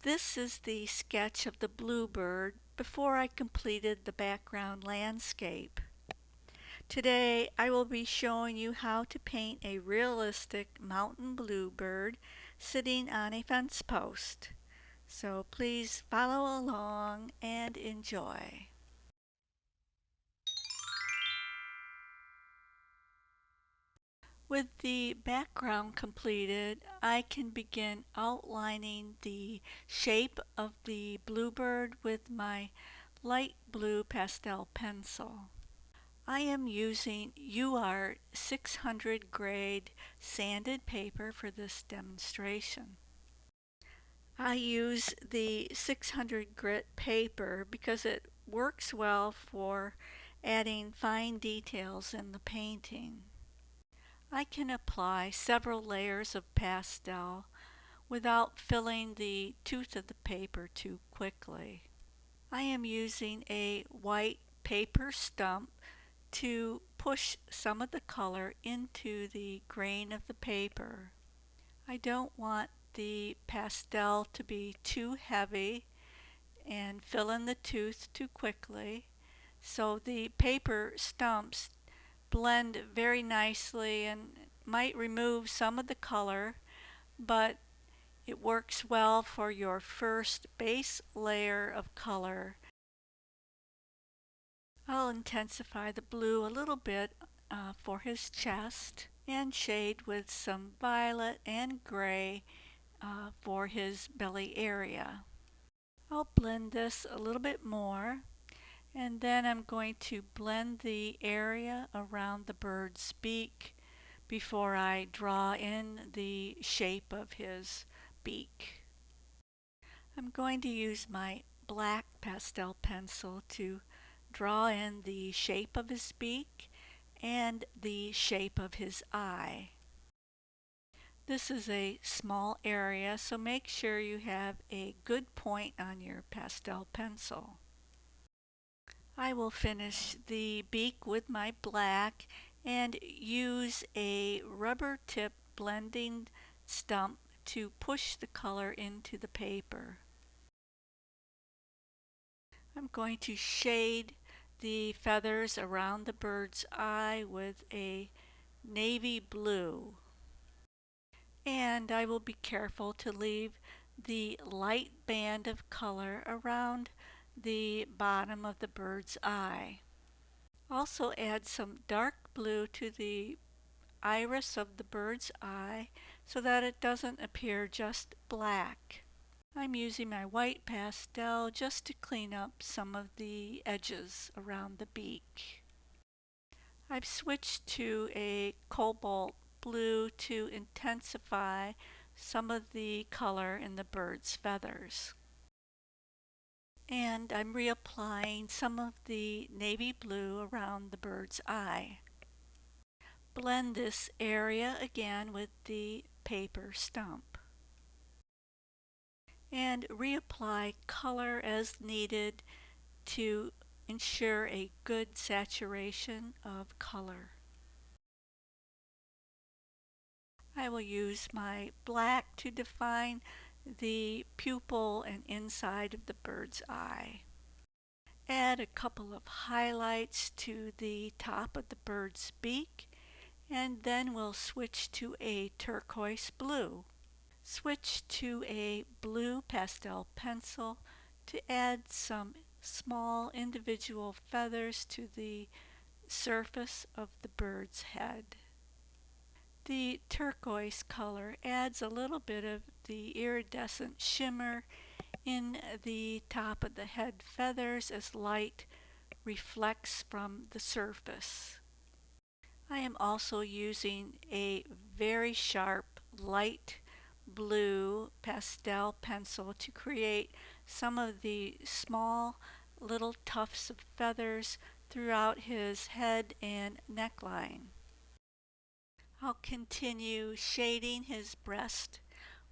This is the sketch of the bluebird before I completed the background landscape. Today I will be showing you how to paint a realistic mountain bluebird sitting on a fence post. So please follow along and enjoy. With the background completed, I can begin outlining the shape of the bluebird with my light blue pastel pencil. I am using Uart 600 grade sanded paper for this demonstration. I use the 600 grit paper because it works well for adding fine details in the painting. I can apply several layers of pastel without filling the tooth of the paper too quickly. I am using a white paper stump to push some of the color into the grain of the paper. I don't want the pastel to be too heavy and fill in the tooth too quickly, so the paper stumps blend very nicely and might remove some of the color, but it works well for your first base layer of color. I'll intensify the blue a little bit for his chest and shade with some violet and gray for his belly area. I'll blend this a little bit more, and then I'm going to blend the area around the bird's beak before I draw in the shape of his beak. I'm going to use my black pastel pencil to draw in the shape of his beak and the shape of his eye. This is a small area, so make sure you have a good point on your pastel pencil. I will finish the beak with my black and use a rubber tip blending stump to push the color into the paper. I'm going to shade the feathers around the bird's eye with a navy blue. And I will be careful to leave the light band of color around the bottom of the bird's eye. Also add some dark blue to the iris of the bird's eye so that it doesn't appear just black. I'm using my white pastel just to clean up some of the edges around the beak. I've switched to a cobalt blue to intensify some of the color in the bird's feathers. And I'm reapplying some of the navy blue around the bird's eye. Blend this area again with the paper stump. And reapply color as needed to ensure a good saturation of color. I will use my black to define the pupil and inside of the bird's eye. Add a couple of highlights to the top of the bird's beak, and then we'll switch to a turquoise blue. Switch to a blue pastel pencil to add some small individual feathers to the surface of the bird's head. The turquoise color adds a little bit of the iridescent shimmer in the top of the head feathers as light reflects from the surface. I am also using a very sharp light blue pastel pencil to create some of the small little tufts of feathers throughout his head and neckline. I'll continue shading his breast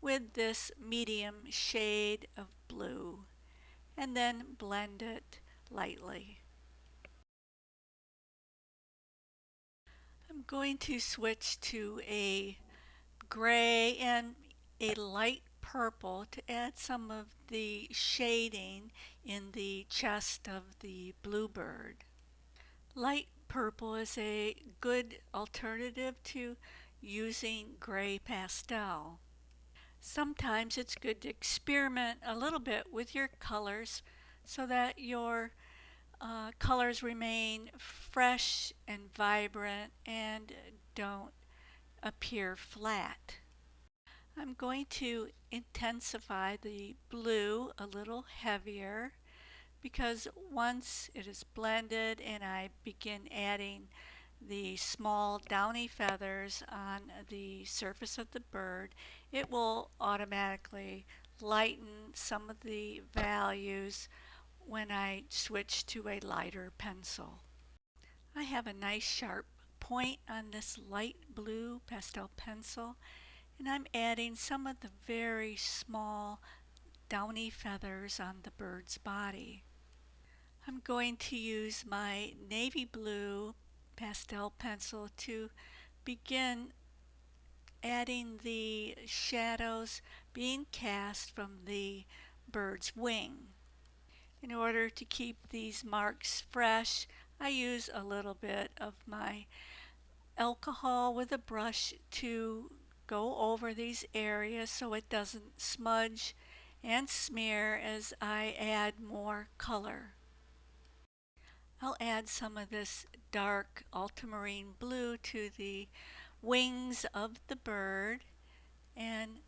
with this medium shade of blue and then blend it lightly. I'm going to switch to a gray and a light purple to add some of the shading in the chest of the Bluebird. Light purple is a good alternative to using gray pastel. Sometimes it's good to experiment a little bit with your colors so that your colors remain fresh and vibrant and don't appear flat. I'm going to intensify the blue a little heavier because once it is blended and I begin adding the small downy feathers on the surface of the bird, it will automatically lighten some of the values when I switch to a lighter pencil. I have a nice sharp point on this light blue pastel pencil, and I'm adding some of the very small downy feathers on the bird's body. I'm going to use my navy blue pastel pencil to begin adding the shadows being cast from the bird's wing. In order to keep these marks fresh, I use a little bit of my alcohol with a brush to go over these areas so it doesn't smudge and smear as I add more color. I'll add some of this dark ultramarine blue to the wings of the bird and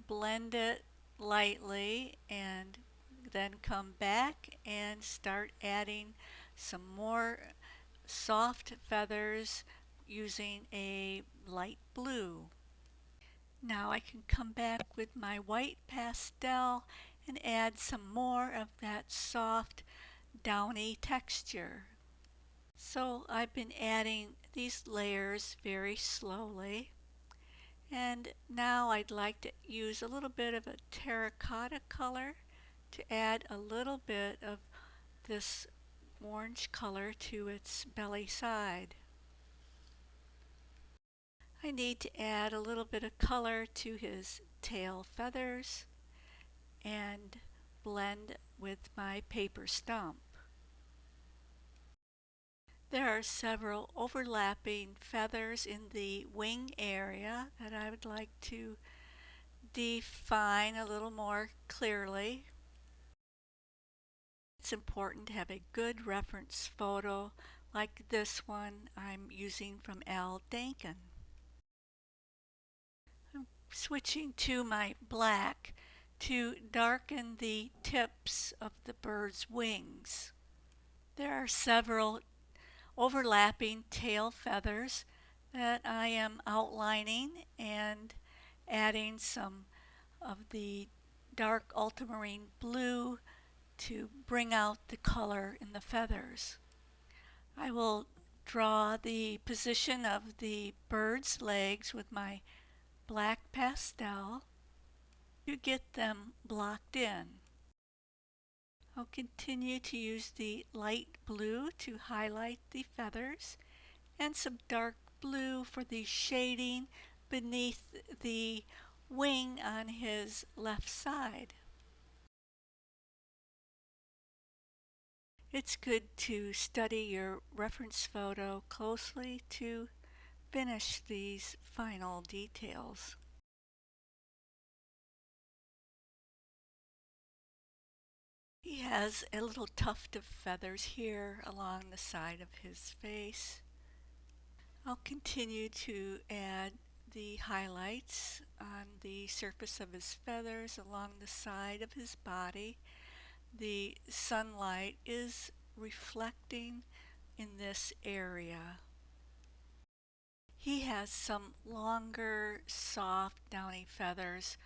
blend it lightly, and then come back and start adding some more soft feathers using a light blue. Now I can come back with my white pastel and add some more of that soft downy texture. So I've been adding these layers very slowly, and now I'd like to use a little bit of a terracotta color to add a little bit of this orange color to its belly side. I need to add a little bit of color to his tail feathers and blend with my paper stump. There are several overlapping feathers in the wing area that I would like to define a little more clearly. It's important to have a good reference photo like this one I'm using from Daiken. I'm switching to my black to darken the tips of the bird's wings. There are several overlapping tail feathers that I am outlining and adding some of the dark ultramarine blue to bring out the color in the feathers. I will draw the position of the bird's legs with my black pastel to get them blocked in. I'll continue to use the light blue to highlight the feathers and some dark blue for the shading beneath the wing on his left side. It's good to study your reference photo closely to finish these final details. He has a little tuft of feathers here along the side of his face. I'll continue to add the highlights on the surface of his feathers along the side of his body. The sunlight is reflecting in this area. He has some longer, soft, downy feathers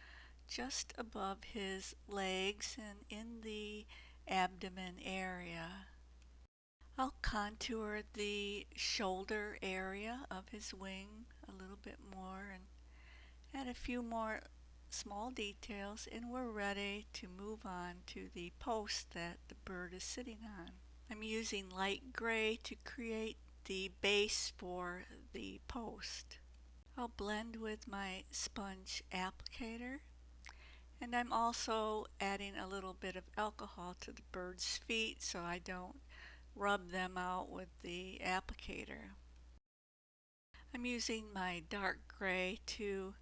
just above his legs and in the abdomen area. I'll contour the shoulder area of his wing a little bit more and add a few more small details, and we're ready to move on to the post that the bird is sitting on. I'm using light gray to create the base for the post. I'll blend with my sponge applicator And I'm also adding a little bit of alcohol to the bird's feet so I don't rub them out with the applicator. I'm using my dark gray to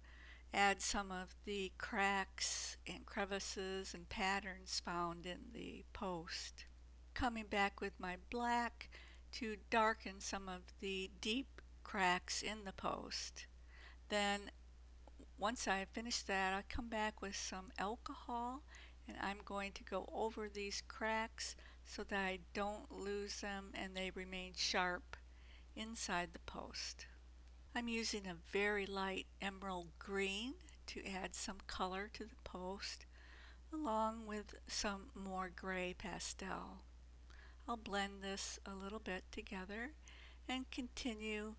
add some of the cracks and crevices and patterns found in the post. Coming back with my black to darken some of the deep cracks in the post. Then once I finish that, I come back with some alcohol and I'm going to go over these cracks so that I don't lose them and they remain sharp inside the post. I'm using a very light emerald green to add some color to the post along with some more gray pastel. I'll blend this a little bit together and continue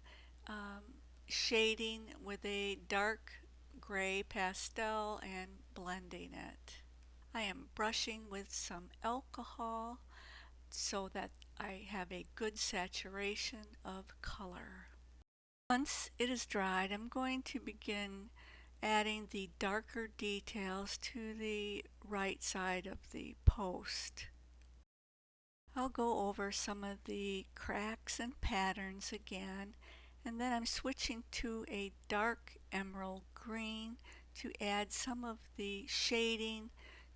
shading with a dark gray pastel and blending it. I am brushing with some alcohol so that I have a good saturation of color. Once it is dried, I'm going to begin adding the darker details to the right side of the post. I'll go over some of the cracks and patterns again, and then I'm switching to a dark emerald green to add some of the shading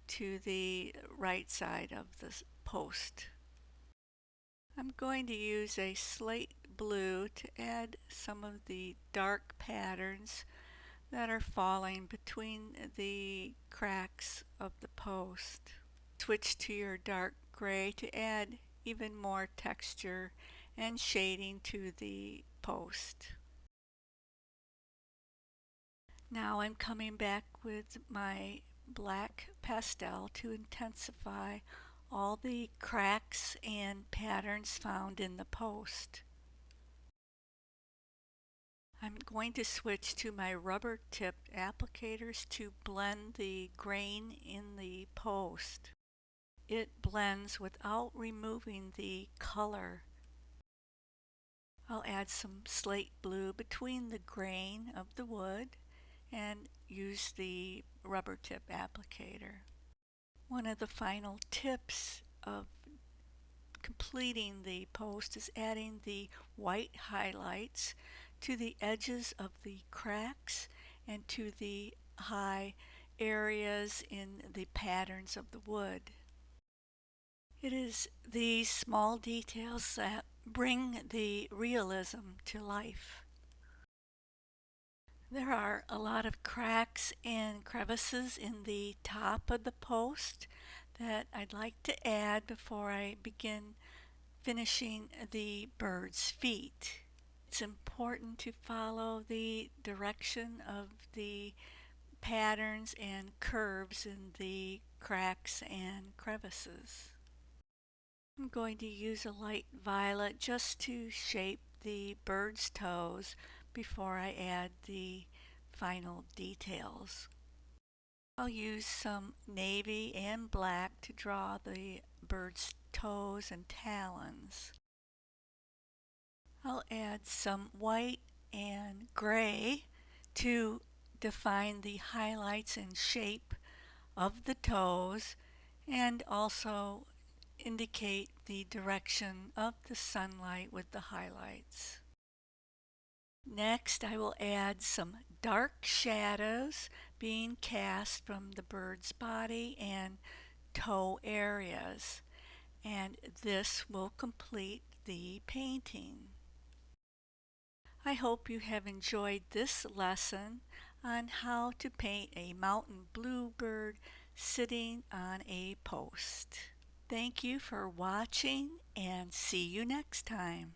to the right side of the post. I'm going to use a slate blue to add some of the dark patterns that are falling between the cracks of the post. Switch to your dark gray to add even more texture and shading to the post. Now I'm coming back with my black pastel to intensify all the cracks and patterns found in the post. I'm going to switch to my rubber tipped applicators to blend the grain in the post. It blends without removing the color. I'll add some slate blue between the grain of the wood and use the rubber tip applicator. One of the final tips of completing the post is adding the white highlights to the edges of the cracks and to the high areas in the patterns of the wood. It is these small details that bring the realism to life. There are a lot of cracks and crevices in the top of the post that I'd like to add before I begin finishing the bird's feet. It's important to follow the direction of the patterns and curves in the cracks and crevices. I'm going to use a light violet just to shape the bird's toes before I add the final details. I'll use some navy and black to draw the bird's toes and talons. I'll add some white and gray to define the highlights and shape of the toes and also indicate the direction of the sunlight with the highlights. Next, I will add some dark shadows being cast from the bird's body and toe areas, and this will complete the painting. I hope you have enjoyed this lesson on how to paint a mountain bluebird sitting on a post. Thank you for watching and see you next time.